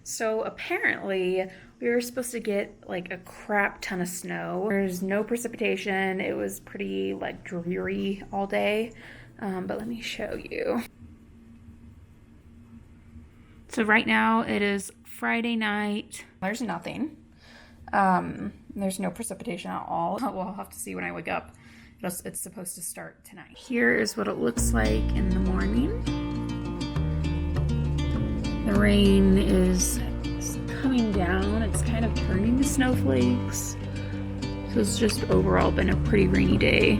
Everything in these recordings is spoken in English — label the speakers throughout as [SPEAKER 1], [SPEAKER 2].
[SPEAKER 1] So apparently we were supposed to get like a crap ton of snow. There's no precipitation. It was pretty like dreary all day. But let me show you. So right now it is Friday night. There's nothing. There's no precipitation at all. We'll have to see when I wake up. It's supposed to start tonight. Here is what it looks like in the morning. The rain is coming down. It's kind of turning to snowflakes. So it's just overall been a pretty rainy day.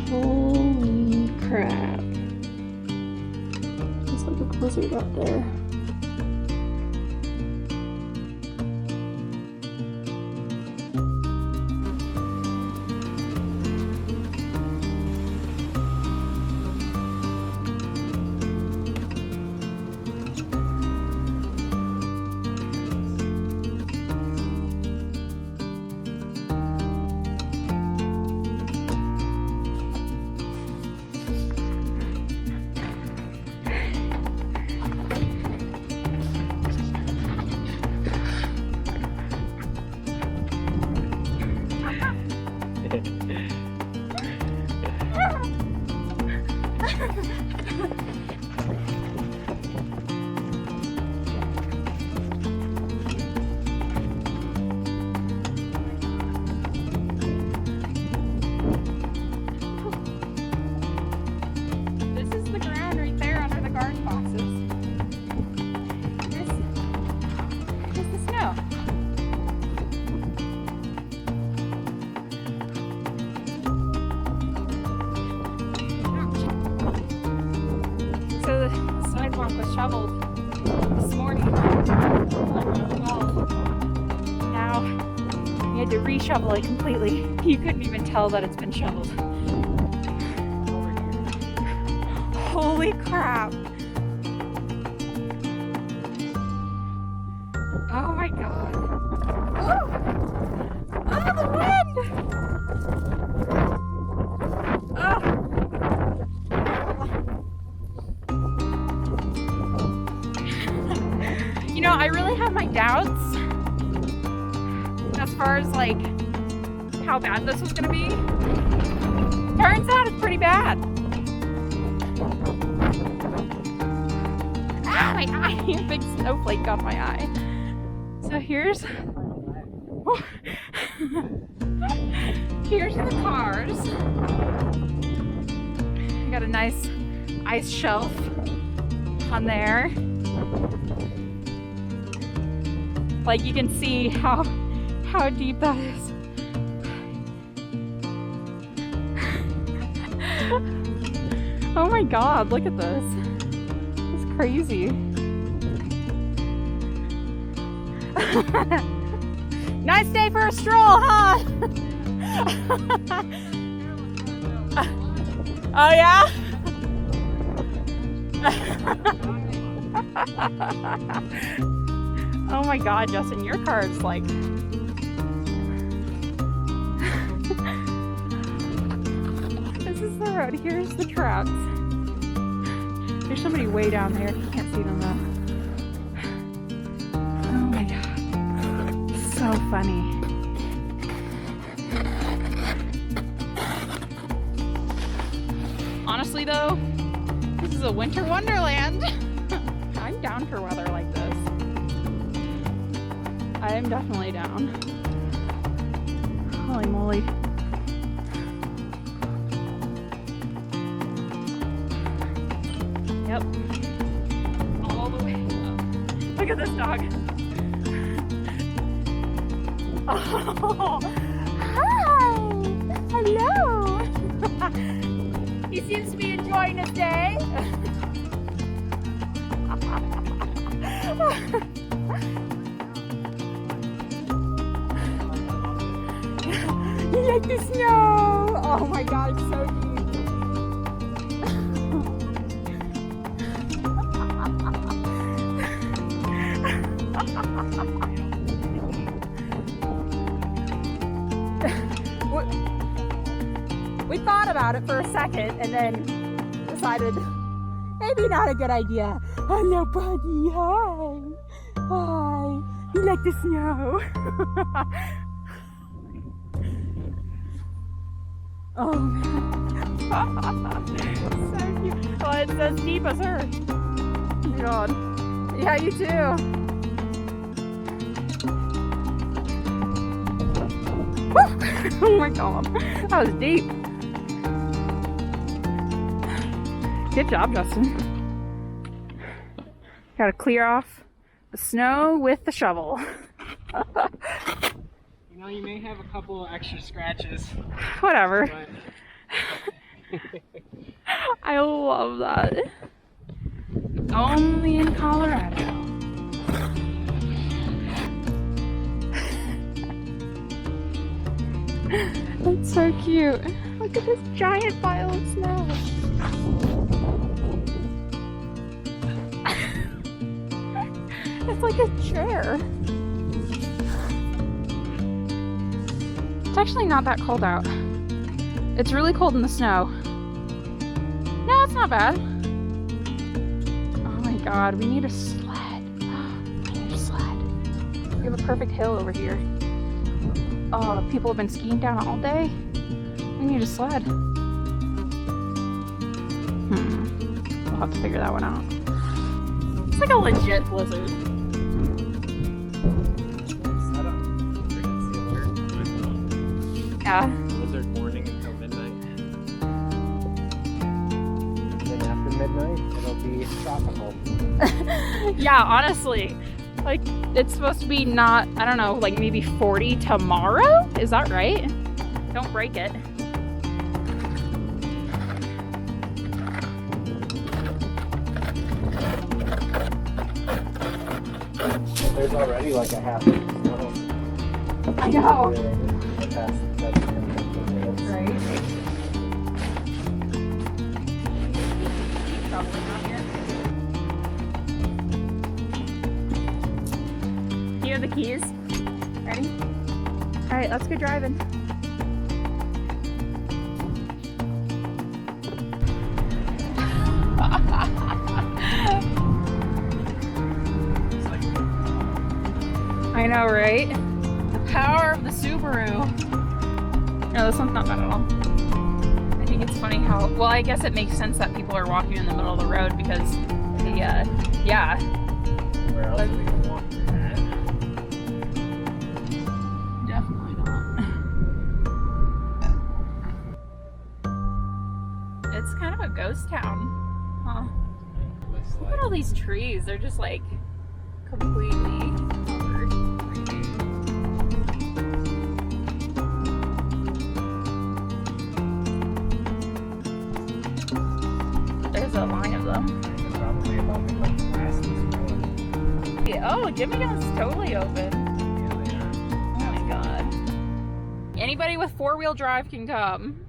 [SPEAKER 1] Holy crap. Just like a blizzard up there. Was shoveled this morning. Now we had to re-shovel it completely. You couldn't even tell that it's been shoveled. Holy crap! Oh my god! Oh, oh the wind! Oh. You know, I really have my doubts as far as like how bad this was gonna be. Turns out it's pretty bad. Ah, my eye! A big snowflake got my eye. So here's here's the cars. We got a nice ice shelf on there. Like you can see how deep that is. Oh my god, look at this. It's crazy. Nice day for a stroll, huh? Oh yeah? Oh my god, Justin, your car is like... This is the road. Here's the trucks. There's somebody way down there. You can't see them though. Oh my god. So funny. Honestly though, this is a winter wonderland. I'm down for weather like this. I am definitely down. Holy moly. Yep. All the way up. Look at this dog. Oh, hi. Hello. He seems to be enjoying his day. You like the snow? Oh my god, it's so deep. We thought about it for a second and then decided maybe not a good idea. Hello, buddy. Hi. Hi. You like the snow? Oh, man. So cute. Oh, it's as deep as her. Oh, my God. Yeah, you too. Oh my God, that was deep. Good job, Justin. Gotta clear off the snow with the shovel.
[SPEAKER 2] You know, you may have a couple extra scratches.
[SPEAKER 1] Whatever.
[SPEAKER 2] But...
[SPEAKER 1] I love that. Only in Colorado. That's so cute. Look at this giant pile of snow. It's like a chair. It's actually not that cold out. It's really cold in the snow. No, it's not bad. Oh my God, we need a sled. We need a sled. We have a perfect hill over here. Oh, people have been skiing down all day. We need a sled. We'll have to figure that one out. It's like a legit blizzard. Yeah.
[SPEAKER 2] Blizzard warning until midnight. Then after midnight, it'll be tropical.
[SPEAKER 1] Yeah, honestly. Like, it's supposed to be not, I don't know, like maybe 40 tomorrow? Is that right? Don't break it.
[SPEAKER 2] There's already like a half inch of snow.
[SPEAKER 1] I know.
[SPEAKER 2] Right.
[SPEAKER 1] Probably not yet. Here are the keys. Ready? All right, let's go driving. I know, right? The power of the Subaru. No, this one's not bad at all. I think it's funny how, well, I guess it makes sense that people are walking in the middle of the road because the, yeah.
[SPEAKER 2] Where else are we gonna walk through that?
[SPEAKER 1] Definitely not. It's kind of a ghost town, huh? Look at all these trees. They're just like completely covered. There's a line of them.
[SPEAKER 2] Probably about the fastest one.
[SPEAKER 1] Yeah, oh, Jimmy John's totally open.
[SPEAKER 2] Yeah, they are.
[SPEAKER 1] Oh my God. Anybody with four-wheel drive can come.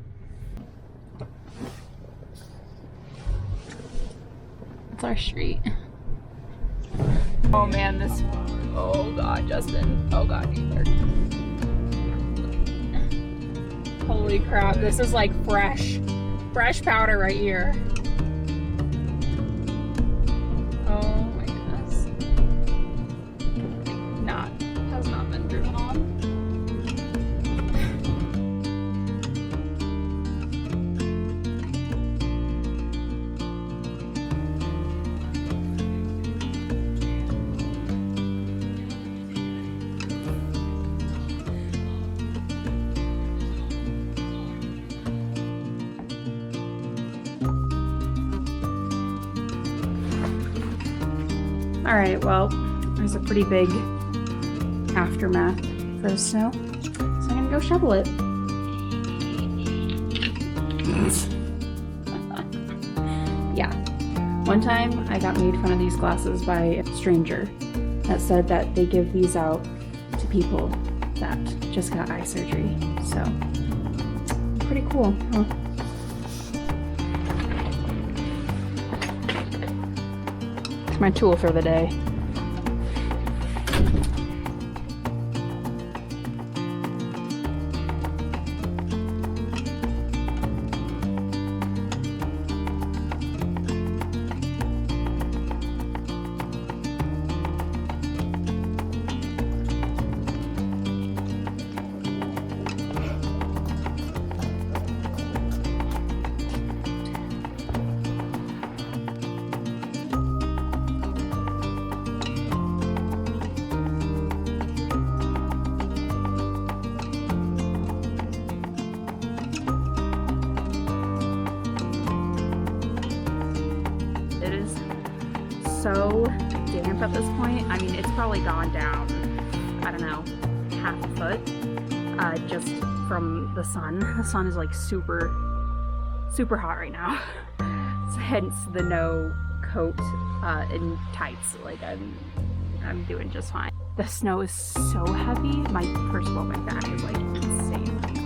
[SPEAKER 1] It's our street. Oh man, this, oh God, Justin. Oh God, Ether. Holy crap, this is like fresh powder right here. Oh my goodness. Has not been driven on. All right, well, there's a pretty big aftermath for the snow, so I'm gonna go shovel it. Yeah, one time I got made fun of these glasses by a stranger that said that they give these out to people that just got eye surgery, so pretty cool, huh? My tool for the day. this point. I mean, it's probably gone down, I don't know, half a foot, just from the sun. The sun is like super hot right now. So hence the no coat and tights. Like I'm doing just fine. The snow is so heavy. First of all, my back is like insanely